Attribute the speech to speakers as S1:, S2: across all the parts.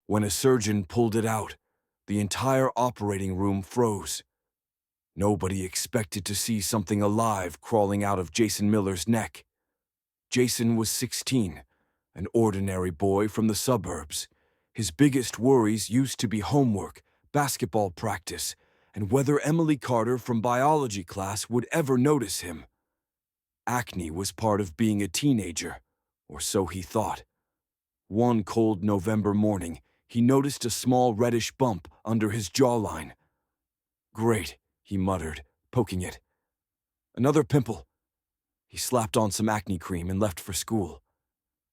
S1: When a surgeon pulled it out, the entire operating room froze. Nobody expected to see something alive crawling out of Jason Miller's neck. Jason was 16, an ordinary boy from the suburbs. His biggest worries used to be homework, basketball practice, and whether Emily Carter from biology class would ever notice him. Acne was part of being a teenager, or so he thought. One cold November morning, he noticed a small reddish bump under his jawline. "Great," he muttered, poking it. "Another pimple." He slapped on some acne cream and left for school.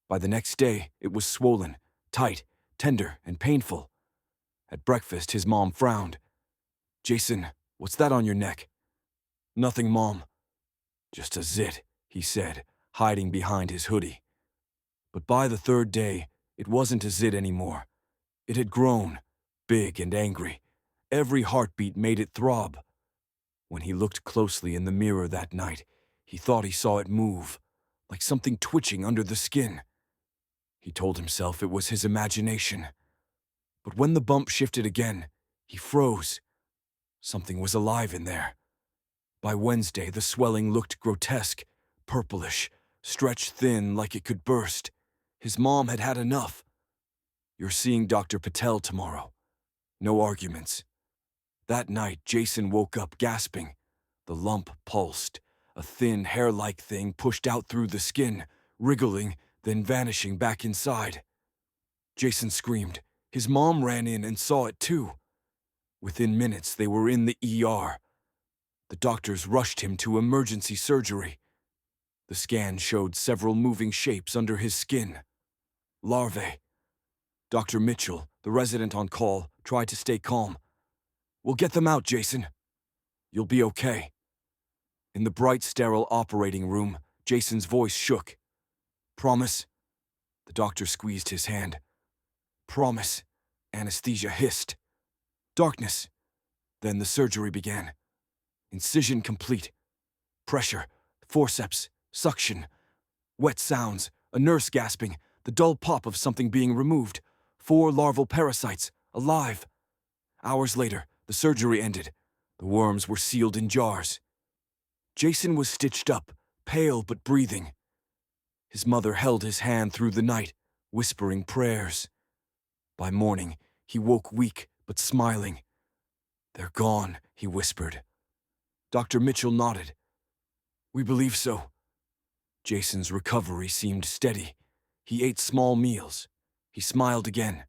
S1: By the next day, it was swollen, tight, tender, and painful. At breakfast, his mom frowned. "Jason, what's that on your neck?" "Nothing, Mom." "Just a zit," he said, hiding behind his hoodie. But by the third day, it wasn't a zit anymore. It had grown, big and angry. Every heartbeat made it throb. When he looked closely in the mirror that night, he thought he saw it move, like something twitching under the skin. He told himself it was his imagination. But when the bump shifted again, he froze. Something was alive in there. By Wednesday, the swelling looked grotesque, purplish, stretched thin like it could burst. His mom had had enough. "You're seeing Dr. Patel tomorrow." No arguments. That night, Jason woke up gasping. The lump pulsed. A thin, hair-like thing pushed out through the skin, wriggling, then vanishing back inside. Jason screamed. His mom ran in and saw it too. Within minutes, they were in the ER. The doctors rushed him to emergency surgery. The scan showed several moving shapes under his skin. Larvae. Dr. Mitchell, the resident on call, tried to stay calm. "We'll get them out, Jason. You'll be okay." In the bright, sterile operating room, Jason's voice shook. "Promise?" The doctor squeezed his hand. "Promise," anesthesia hissed. Darkness. Then the surgery began. Incision complete. Pressure, forceps, suction. Wet sounds, a nurse gasping, the dull pop of something being removed. 4 larval parasites, alive. Hours later, the surgery ended. The worms were sealed in jars. Jason was stitched up, pale but breathing. His mother held his hand through the night, whispering prayers. By morning, he woke weak but smiling. "They're gone," he whispered. Dr. Mitchell nodded. "We believe so." Jason's recovery seemed steady. He ate small meals. He smiled again.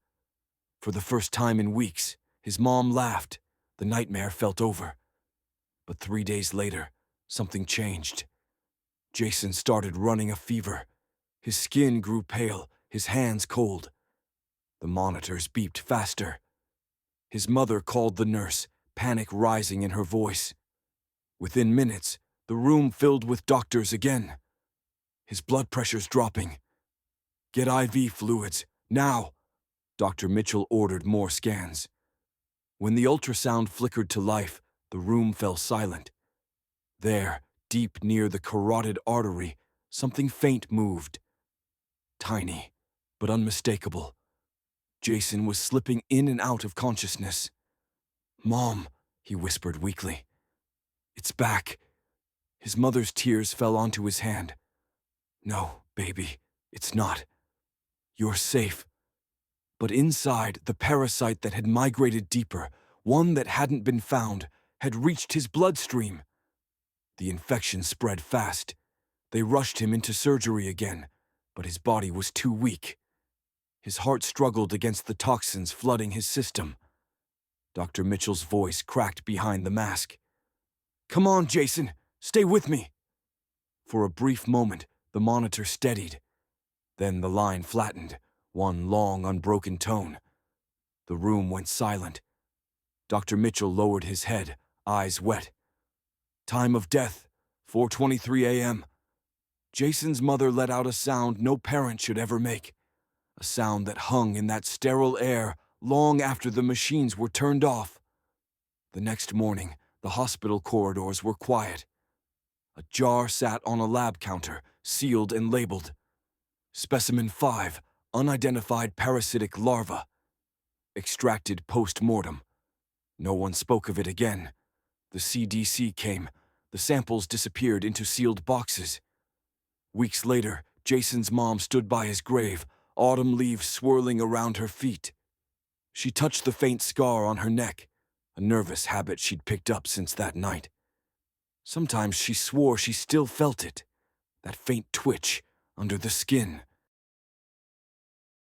S1: For the first time in weeks, his mom laughed. The nightmare felt over. But 3 days later, something changed. Jason started running a fever. His skin grew pale, his hands cold. The monitors beeped faster. His mother called the nurse, panic rising in her voice. Within minutes, the room filled with doctors again. His blood pressure's dropping. "Get IV fluids, now!" Dr. Mitchell ordered more scans. When the ultrasound flickered to life, the room fell silent. There, deep near the carotid artery, something faint moved. Tiny, but unmistakable. Jason was slipping in and out of consciousness. "Mom," he whispered weakly. "It's back." His mother's tears fell onto his hand. "No, baby, it's not. You're safe." But inside, the parasite that had migrated deeper, one that hadn't been found, had reached his bloodstream. The infection spread fast. They rushed him into surgery again, but his body was too weak. His heart struggled against the toxins flooding his system. Dr. Mitchell's voice cracked behind the mask. "Come on, Jason, stay with me." For a brief moment, the monitor steadied. Then the line flattened, one long, unbroken tone. The room went silent. Dr. Mitchell lowered his head, eyes wet. "Time of death, 4:23 a.m. Jason's mother let out a sound no parent should ever make. A sound that hung in that sterile air long after the machines were turned off. The next morning, the hospital corridors were quiet. A jar sat on a lab counter, sealed and labeled. Specimen 5, unidentified parasitic larva. extracted post-mortem. No one spoke of it again. The CDC came. The samples disappeared into sealed boxes. Weeks later, Jason's mom stood by his grave, autumn leaves swirling around her feet. She touched the faint scar on her neck, a nervous habit she'd picked up since that night. Sometimes she swore she still felt it, that faint twitch under the skin.